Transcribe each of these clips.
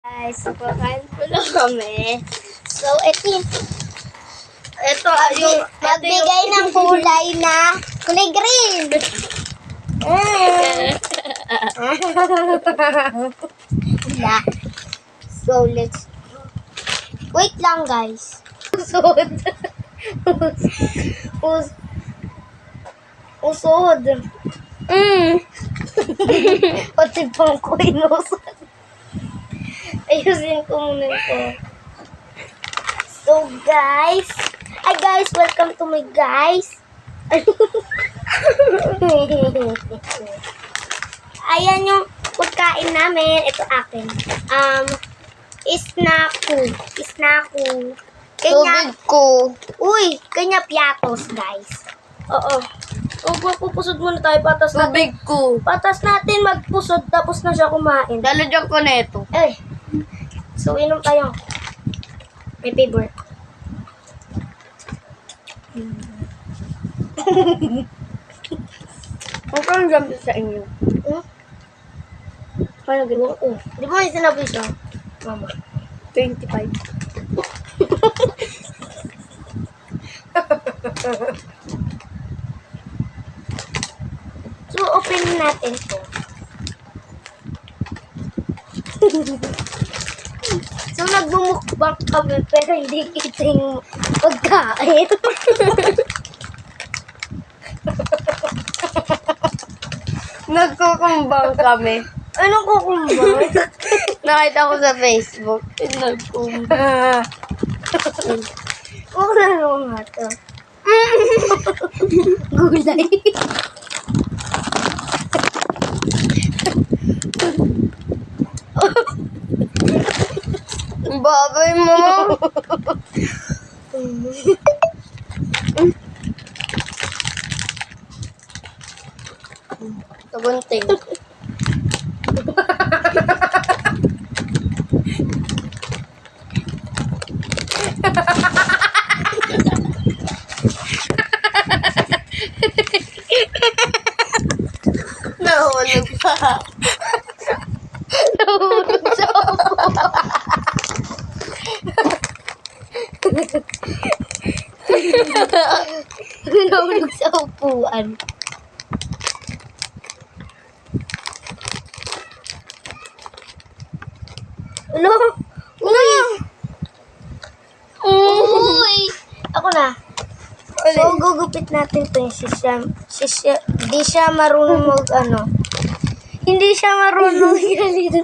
Guys, kakain po lang kami. So, ito yung magbigay ng kulay na kulay green. Yeah. So, let's wait lang, guys. Usod. Usod. Pati pang ko inusod. Ayusin ko muna ito. So, guys. Hi, guys. Welcome to my guys. Ayan yung pagkain namin. Ito akin. Snaku. Tubig ko. Uy, kanya piatos, guys. Oo. Pupusod muna tayo. Patas natin. Tubig ko. Patas natin magpusod tapos na siya kumain. Dalagyan ko na ito. Eh. So, inom tayo. May favorite. Ang parang jump sa inyo. Paano gano'n? Oh. Di ba may sinabi siya? Mama. 25. So, open natin to. So, nagbumukbang kami pero hindi kita yung pagkain. Nagkukumbang kami. Anong kukumbang? Nakita ko sa Facebook. Nagkumbang. Wala naman nga to. Gulay. Babay mo. Kabunting. Nahulog pa. Nahulog sa upo. Nahulog sa upuan. Ano? Uy! Ako na. So, gugupit natin ito yung di siya marunong Hindi siya marunong galito.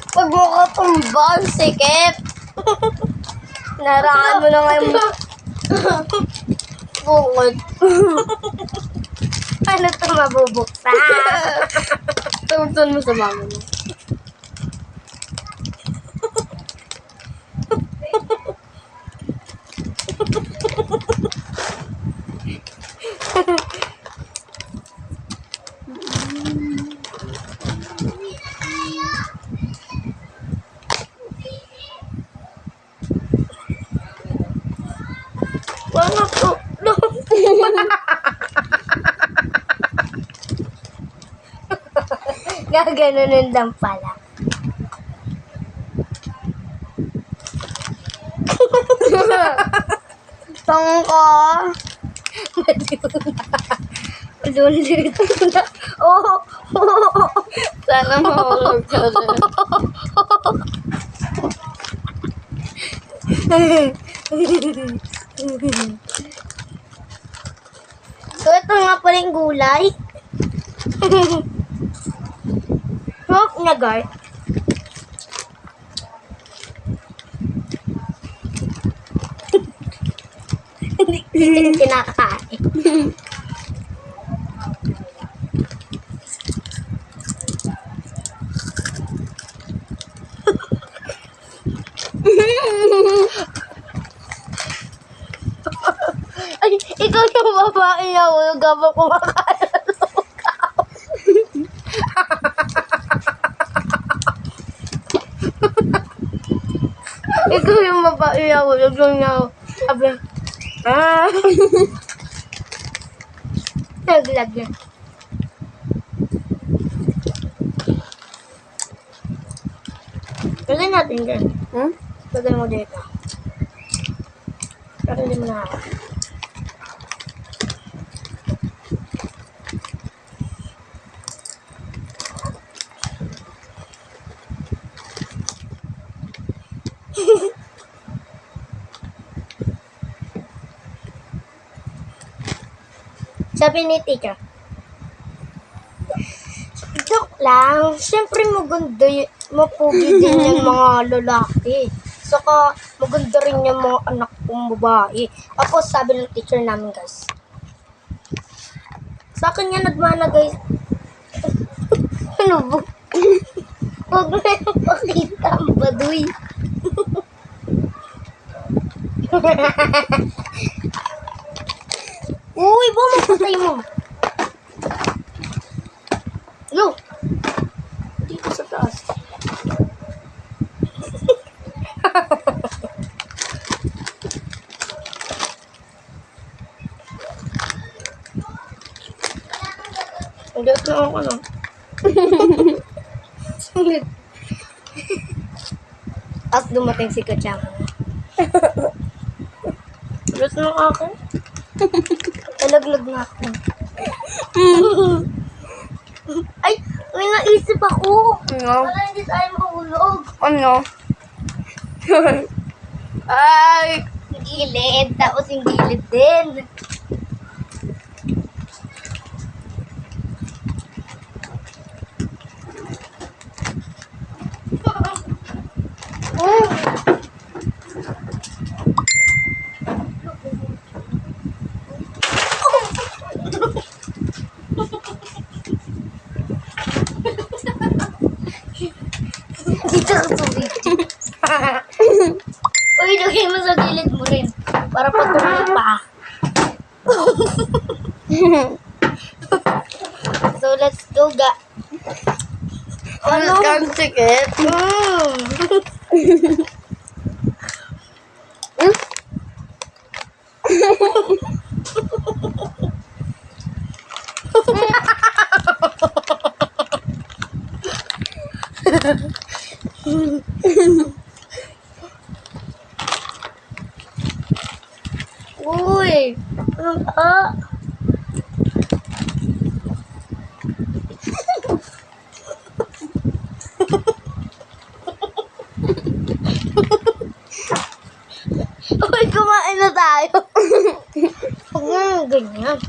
Pag mo ka tumbang, sikip. Naraan mo na ngayon. Bukod. Paano ito mabubuksan? Tungtun mo sa mama mo. Wala to. No. Gaganunin lang pala. Tangka. Lulit na. Oh. Sana mahulog ka rin. So, ito nga pala yung gulay. Huwag na, guard. Hindi kinakain. Ay, ikaw yung babae niya. Huwag ka ba kumakain ng lukaw? Ikaw yung babae niya. Huwag niya. Sabi, Naglag na. Lagay natin dyan. Hmm? Lagay mo dito. Pero hindi mo na ako. Sabi ni teacher, joke lang. Siyempre maganda mapugi din yung mga lalaki. Saka maganda rin yung mga anak kong babae. Tapos sabi ng teacher namin guys. Sa akin yan nagmana guys. Ano ba? Huwag na yung pakita ang baduy. Uy, bumapatay mo. Yo! Dito sa taas. Ulit na ako no. At dumating si Kachang. Ulit na ako. Talaglag na ako. Ay, may naisip ako. Ano? Para hindi tayo mahulog. Ano? Ay! Gilid, tapos yung gilid din. Dito ka sa video. Uy, lagay mo sa gilid mo rin. Para patuloy pa. So, let's go, ga. Ano? Ang sikit. Uy! Anong Uy, kumain na tayo. Huwag nga yung ganyan.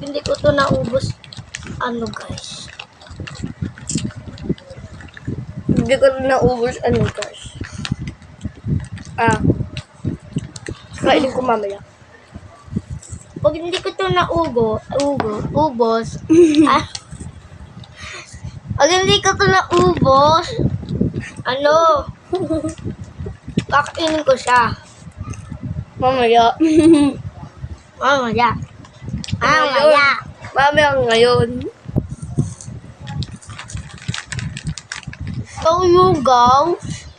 Hindi ko to naubos. Ano guys? Hindi ko na naubos ano guys. Kainin ko mamaya. Pag hindi ko to ubos, pag hindi ko to naubos, ano, kakainin ko siya. Mamaya. Mamaya. Mamaya. Mamaya ngayon. So yung guys.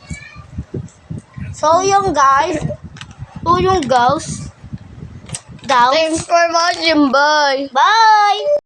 Thanks for watching. Bye. Bye!